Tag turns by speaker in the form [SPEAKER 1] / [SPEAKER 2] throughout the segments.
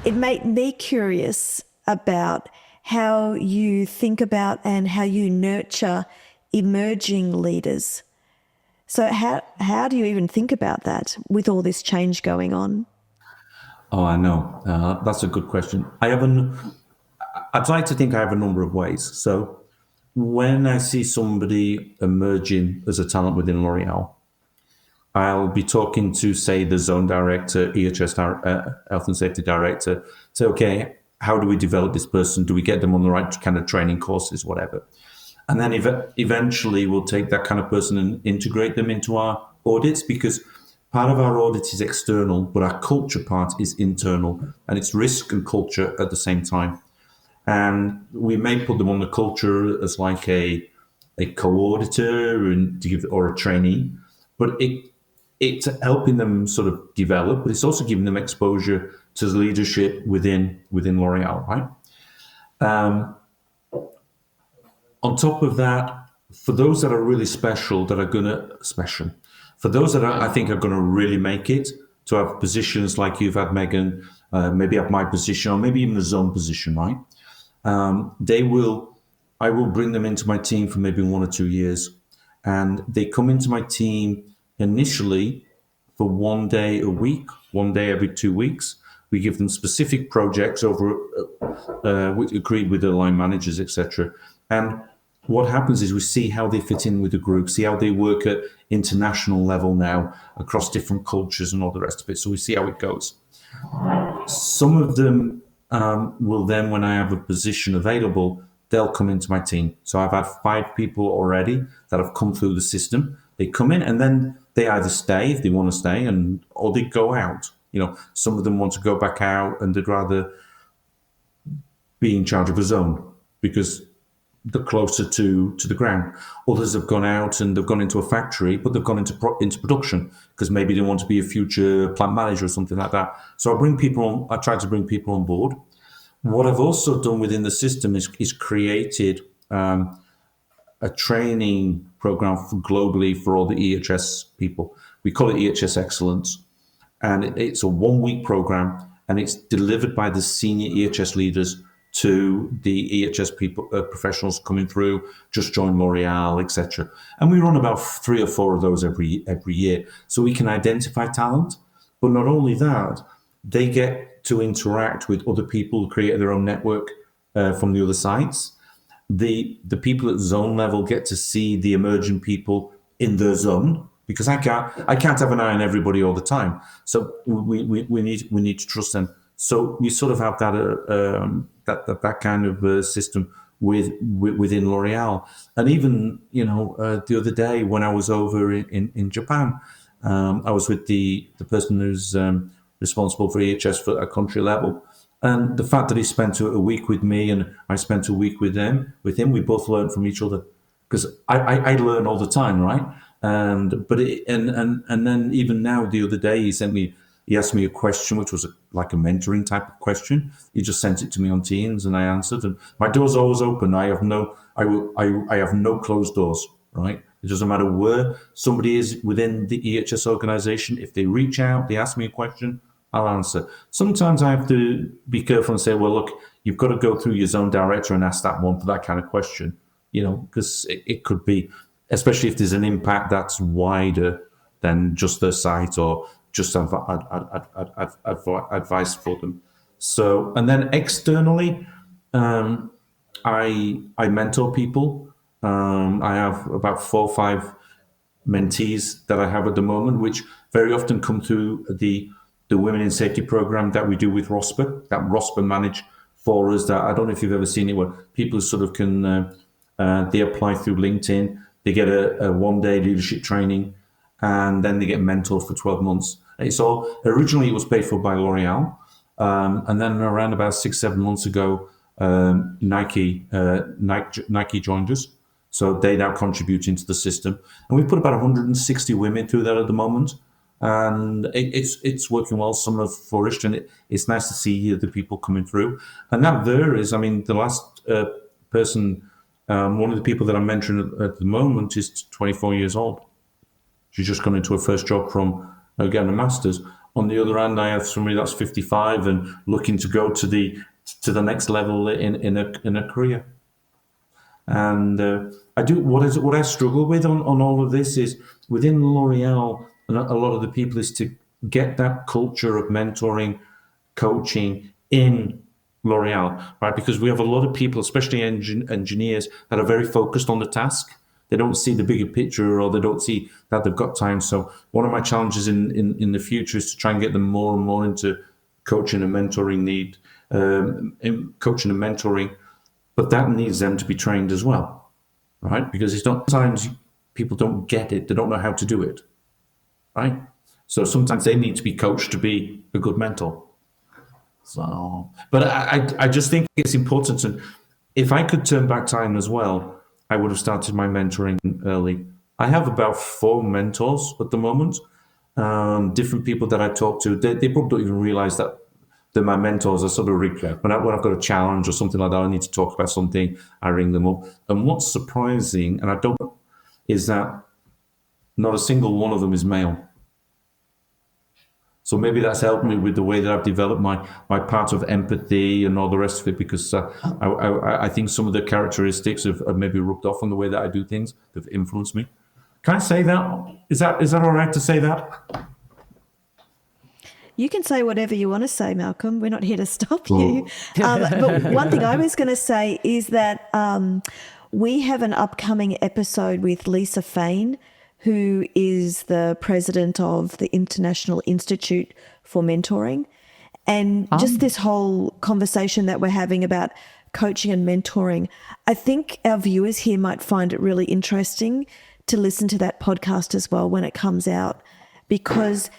[SPEAKER 1] it made me curious about how you think about and how you nurture emerging leaders. So how do you even think about that with all this change going on?
[SPEAKER 2] Oh, I know. That's a good question. I'd like to think I have a number of ways. So when I see somebody emerging as a talent within L'Oreal, I'll be talking to, say, the zone director, health and safety director. Say, okay, how do we develop this person? Do we get them on the right kind of training courses, whatever? And then eventually we'll take that kind of person and integrate them into our audits, because part of our audit is external, but our culture part is internal, and it's risk and culture at the same time. And we may put them on the culture as like a co-auditor or a trainee, but it's helping them sort of develop, but it's also giving them exposure to leadership within L'Oreal, right? On top of that, for those that are really special, for those that I think are going to really make it, to have positions like you've had, Megan, maybe have my position, or maybe even the zone position, right? I will bring them into my team for maybe 1 or 2 years, and they come into my team initially for 1 day a week, 1 day every 2 weeks. We give them specific projects we agreed with the line managers, etc. And what happens is we see how they fit in with the group, see how they work at international level now across different cultures and all the rest of it. So we see how it goes. Some of them will then, when I have a position available, they'll come into my team. So I've had 5 people already that have come through the system. They come in and then they either stay if they want to stay, or they go out. Some of them want to go back out and they'd rather be in charge of a zone because they're closer to the ground. Others have gone out and they've gone into a factory, but they've gone into production because maybe they want to be a future plant manager or something like that. So I try to bring people on board. What I've also done within the system is created a training program globally for all the EHS people. We call it EHS Excellence. And it's a 1-week program, and it's delivered by the senior EHS leaders to the EHS people, professionals coming through, just joined L'Oreal, etc. And we run about 3 or 4 of those every year. So we can identify talent, but not only that, they get to interact with other people who create their own network from the other sites. The people at zone level get to see the emerging people in their zone, because I can't have an eye on everybody all the time. So we need to trust them. So we sort of have that kind of system within L'Oreal. And even the other day when I was over in Japan, I was with the person who's responsible for EHS for a country level. And the fact that he spent a week with me and I spent a week with him, we both learned from each other, because I learn all the time, right? And then even now, the other day, he asked me a question, which was like a mentoring type of question. He just sent it to me on Teams, and I answered. And my door's always open. I have no closed doors, right? It doesn't matter where somebody is within the EHS organization. If they reach out, they ask me a question, I'll answer. Sometimes I have to be careful and say, well, look, you've got to go through your zone director and ask that one for that kind of question, because it could be, especially if there's an impact that's wider than just their site or just advice for them. So, and then externally, I mentor people. I have about 4 or 5 mentees that I have at the moment, which very often come through the Women in Safety program that we do with ROSPA, that ROSPA manage for us. That I don't know if you've ever seen it, where people sort of can they apply through LinkedIn. They get a 1-day leadership training, and then they get mentored for 12 months. So originally it was paid for by L'Oreal, and then around about 6-7 months ago, Nike joined us. So they now contribute into the system, and we've put about 160 women through that at the moment, and it's working well. Some have flourished, and it's nice to see the people coming through. And that varies. I mean, the last person. One of the people that I'm mentoring at the moment is 24 years old. She's just gone into her first job from getting a master's. On the other hand, I have somebody that's 55 and looking to go to the next level in a career. And I do what I struggle with on all of this is within L'Oreal, and a lot of the people is to get that culture of mentoring, coaching in L'Oreal, right? Because we have a lot of people, especially engineers, that are very focused on the task. They don't see the bigger picture, or they don't see that they've got time. So one of my challenges in the future is to try and get them more and more into coaching and mentoring in coaching and mentoring, but that needs them to be trained as well, right? Because it's not, sometimes people don't get it, they don't know how to do it, right? So sometimes they need to be coached to be a good mentor. So, but I just think it's important. And if I could turn back time as well, I would have started my mentoring early. I have about 4 mentors at the moment, different people that I talk to. They probably don't even realize that they're my mentors. I sort of when I've got a challenge or something like that, I need to talk about something, I ring them up. And what's surprising, and I don't, is that not a single one of them is male. So maybe that's helped me with the way that I've developed my part of empathy and all the rest of it, because I think some of the characteristics have maybe rubbed off on the way that I do things, that have influenced me. Can I say that? Is that all right to say that?
[SPEAKER 1] You can say whatever you want to say, Malcolm. We're not here to stop you. But one thing I was going to say is that we have an upcoming episode with Lisa Fain, who is the president of the International Institute for Mentoring. And just this whole conversation that we're having about coaching and mentoring, I think our viewers here might find it really interesting to listen to that podcast as well when it comes out, because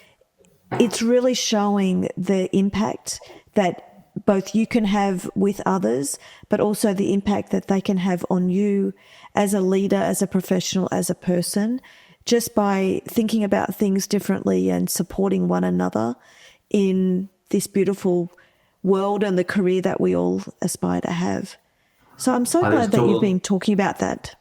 [SPEAKER 1] it's really showing the impact that both you can have with others, but also the impact that they can have on you as a leader, as a professional, as a person, just by thinking about things differently and supporting one another in this beautiful world and the career that we all aspire to have. So I'm so glad that you've been talking about that.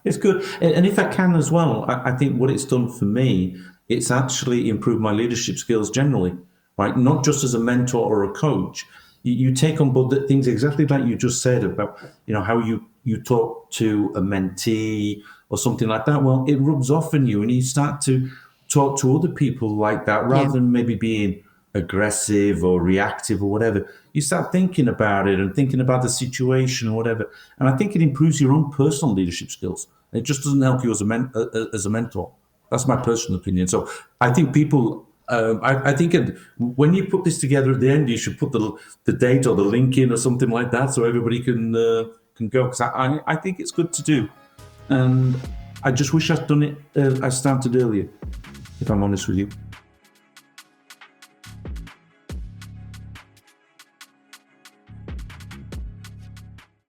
[SPEAKER 2] It's good. And if I can as well, I think what it's done for me, it's actually improved my leadership skills generally, right? Not just as a mentor or a coach. You take on board the things exactly like you just said about, how you talk to a mentee or something like that. Well, it rubs off on you, and you start to talk to other people like that, rather than maybe being aggressive or reactive or whatever. You start thinking about it and thinking about the situation or whatever. And I think it improves your own personal leadership skills. It just doesn't help you as a mentor. That's my personal opinion. So I think people, I think when you put this together at the end, you should put the date or the link in or something like that, so everybody can go. Because I think it's good to do, and I just wish I'd done it. I started earlier, if I'm honest with you.